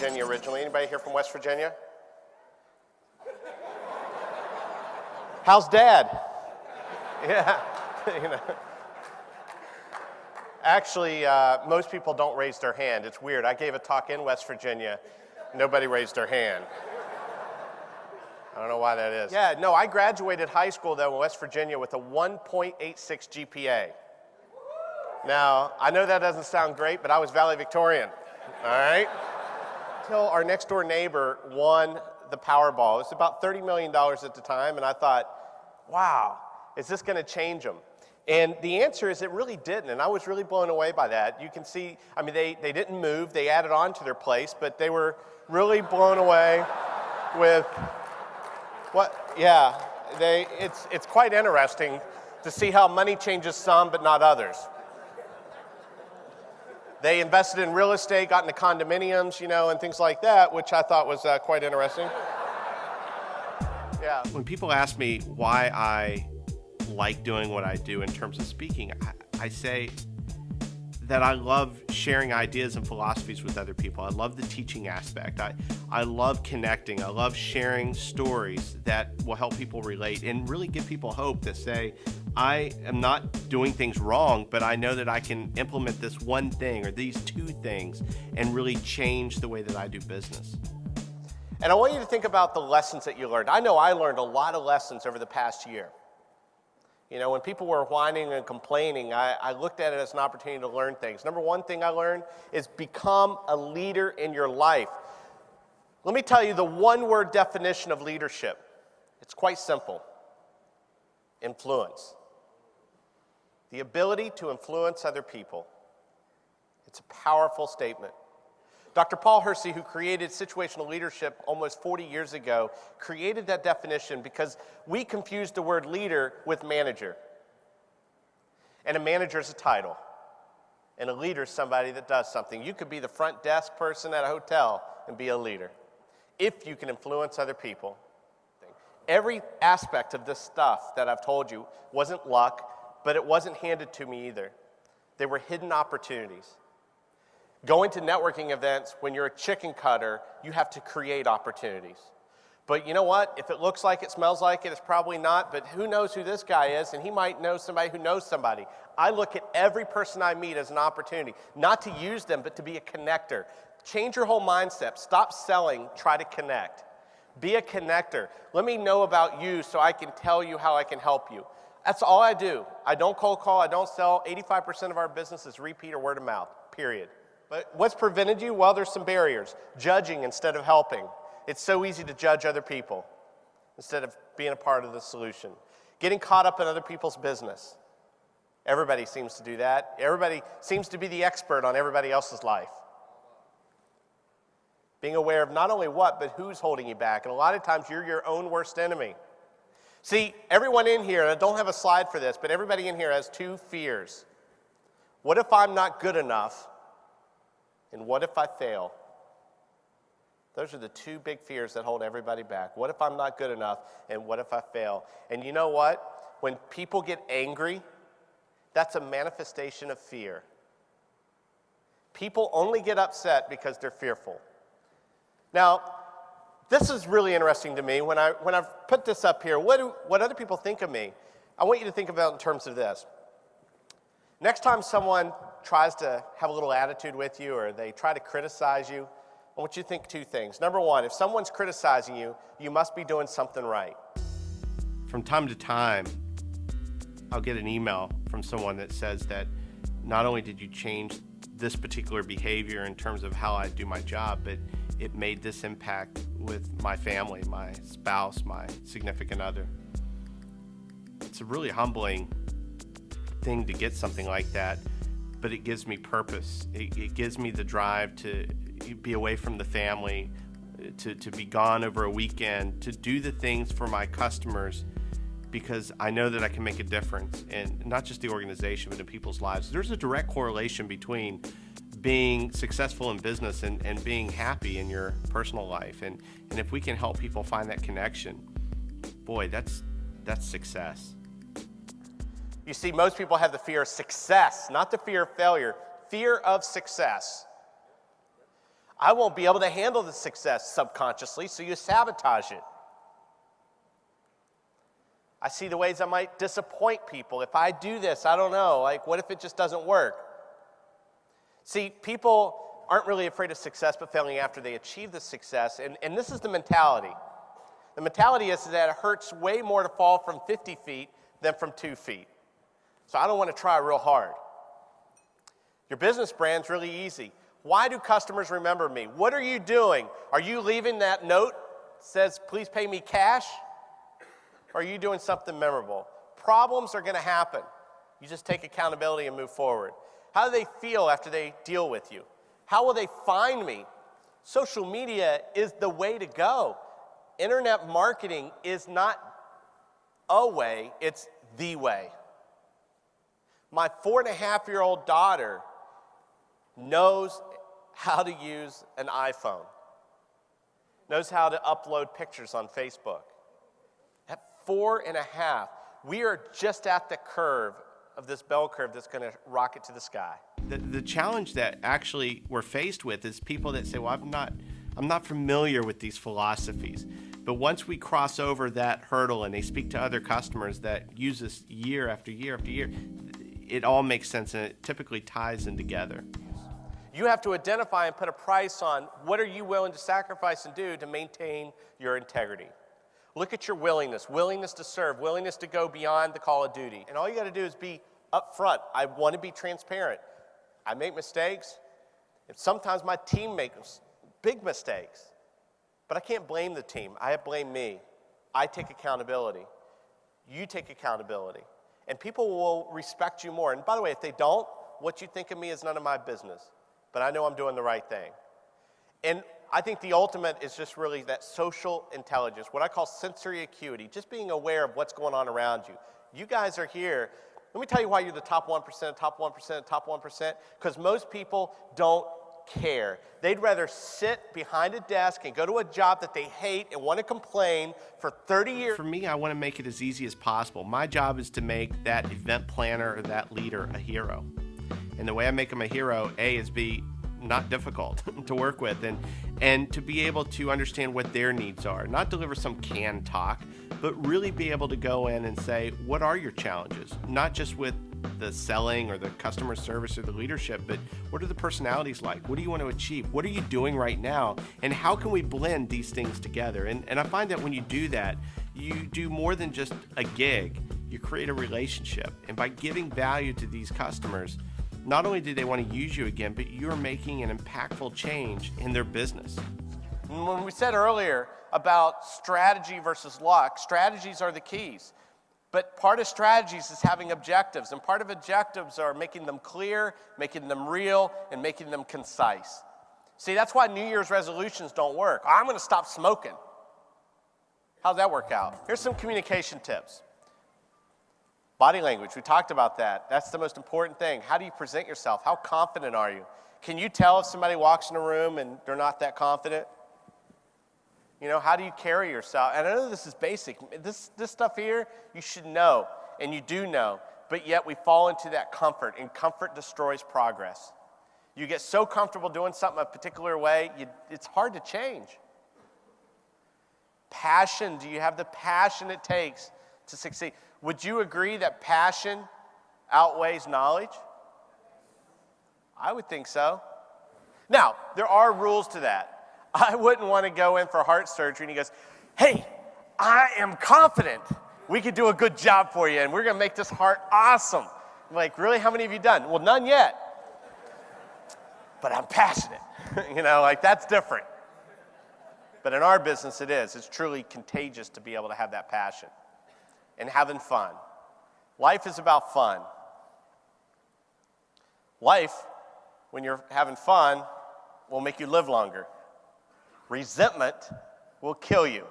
Virginia originally. Anybody here from West Virginia? How's Dad? Yeah, you know. Actually, most people don't raise their hand. It's weird. I gave a talk in West Virginia. Nobody raised their hand. I don't know why that is. Yeah, no, I graduated high school, though, in West Virginia with a 1.86 GPA. Now, I know that doesn't sound great, but I was valedictorian, all right? Until our next-door neighbor won the Powerball. It was about $30 million at the time, and I thought, wow, is this going to change them? And the answer is it really didn't, and I was really blown away by that. You can see, I mean, they didn't move. They added on to their place, but they were really blown away with what, yeah, it's quite interesting to see how money changes some but not others. They invested in real estate, got into condominiums, you know, and things like that, which I thought was quite interesting. Yeah. When people ask me why I like doing what I do in terms of speaking, I say that I love sharing ideas and philosophies with other people. I love the teaching aspect. I love connecting. I love sharing stories that will help people relate and really give people hope that say, I am not doing things wrong, but I know that I can implement this one thing or these two things and really change the way that I do business. And I want you to think about the lessons that you learned. I know I learned a lot of lessons over the past year. You know, when people were whining and complaining, I looked at it as an opportunity to learn things. Number one thing I learned is become a leader in your life. Let me tell you the one-word definition of leadership. It's quite simple. Influence. The ability to influence other people. It's a powerful statement. Dr. Paul Hersey, who created situational leadership almost 40 years ago, created that definition because we confused the word leader with manager. And a manager is a title. And a leader is somebody that does something. You could be the front desk person at a hotel and be a leader if you can influence other people. Every aspect of this stuff that I've told you wasn't luck, but it wasn't handed to me either. They were hidden opportunities. Going to networking events, when you're a chicken cutter, you have to create opportunities. But you know what? If it looks like it, smells like it, it's probably not, but who knows who this guy is, and he might know somebody who knows somebody. I look at every person I meet as an opportunity, not to use them, but to be a connector. Change your whole mindset. Stop selling, try to connect. Be a connector. Let me know about you so I can tell you how I can help you. That's all I do. I don't cold call, I don't sell. 85% of our business is repeat or word of mouth, period. But what's prevented you? Well, there's some barriers. Judging instead of helping. It's so easy to judge other people instead of being a part of the solution. Getting caught up in other people's business. Everybody seems to do that. Everybody seems to be the expert on everybody else's life. Being aware of not only what, but who's holding you back. And a lot of times you're your own worst enemy. See, everyone in here, and I don't have a slide for this, but everybody in here has two fears. What if I'm not good enough? And what if I fail? Those are the two big fears that hold everybody back. What if I'm not good enough? And what if I fail? And you know what? When people get angry, that's a manifestation of fear. People only get upset because they're fearful. Now, this is really interesting to me. When I've put this up here, what other people think of me, I want you to think about it in terms of this. Next time someone tries to have a little attitude with you or they try to criticize you, I want you to think two things. Number one, if someone's criticizing you, you must be doing something right. From time to time, I'll get an email from someone that says that not only did you change this particular behavior in terms of how I do my job, but it made this impact with my family, my spouse, my significant other. It's a really humbling thing to get something like that, but it gives me purpose. It gives me the drive to be away from the family, to be gone over a weekend, to do the things for my customers because I know that I can make a difference in not just the organization, but in people's lives. There's a direct correlation between being successful in business and being happy in your personal life. And if we can help people find that connection, boy, that's success. You see, most people have the fear of success, not the fear of failure, fear of success. I won't be able to handle the success subconsciously, so you sabotage it. I see the ways I might disappoint people. If I do this, I don't know, like what if it just doesn't work? See, people aren't really afraid of success but failing after they achieve the success, and this is the mentality. The mentality is that it hurts way more to fall from 50 feet than from 2 feet. So I don't want to try real hard. Your business brand's really easy. Why do customers remember me? What are you doing? Are you leaving that note that says, please pay me cash? Or are you doing something memorable? Problems are going to happen. You just take accountability and move forward. How do they feel after they deal with you? How will they find me? Social media is the way to go. Internet marketing is not a way, it's the way. My 4.5-year-old daughter knows how to use an iPhone, knows how to upload pictures on Facebook. At 4.5, we are just at the curve of this bell curve that's going to rocket to the sky. The challenge that actually we're faced with is people that say, well, I'm not familiar with these philosophies. But once we cross over that hurdle and they speak to other customers that use this year after year after year, it all makes sense and it typically ties in together. You have to identify and put a price on what are you willing to sacrifice and do to maintain your integrity. Look at your willingness to serve, willingness to go beyond the call of duty. And all you got to do is be upfront. I want to be transparent. I make mistakes, and sometimes my team makes big mistakes. But I can't blame the team. I blame me. I take accountability. You take accountability. And people will respect you more. And by the way, if they don't, what you think of me is none of my business. But I know I'm doing the right thing. And I think the ultimate is just really that social intelligence, what I call sensory acuity, just being aware of what's going on around you. You guys are here. Let me tell you why you're the top 1%, top 1%, top 1%, because most people don't care. They'd rather sit behind a desk and go to a job that they hate and want to complain for 30 years. For me, I want to make it as easy as possible. My job is to make that event planner or that leader a hero. And the way I make them a hero, A, is be not difficult to work with and to be able to understand what their needs are. Not deliver some canned talk, but really be able to go in and say, what are your challenges? Not just with the selling or the customer service or the leadership, but what are the personalities like? What do you want to achieve? What are you doing right now? And how can we blend these things together? And I find that when you do that, you do more than just a gig. You create a relationship. And by giving value to these customers, not only do they want to use you again, but you're making an impactful change in their business. When we said earlier about strategy versus luck, strategies are the keys. But part of strategies is having objectives, and part of objectives are making them clear, making them real, and making them concise. See, that's why New Year's resolutions don't work. I'm going to stop smoking. How'd that work out? Here's some communication tips. Body language, we talked about that. That's the most important thing. How do you present yourself? How confident are you? Can you tell if somebody walks in a room and they're not that confident? You know, how do you carry yourself? And I know this is basic. This stuff here, you should know, and you do know, but yet we fall into that comfort, and comfort destroys progress. You get so comfortable doing something a particular way, it's hard to change. Passion, do you have the passion it takes to succeed? Would you agree that passion outweighs knowledge? I would think so. Now, there are rules to that. I wouldn't want to go in for heart surgery and he goes, hey, I am confident we could do a good job for you and we're going to make this heart awesome. I'm like, really? How many have you done? Well, none yet. But I'm passionate. You know, like that's different. But in our business, it is. It's truly contagious to be able to have that passion and having fun. Life is about fun. Life, when you're having fun, will make you live longer. Resentment will kill you.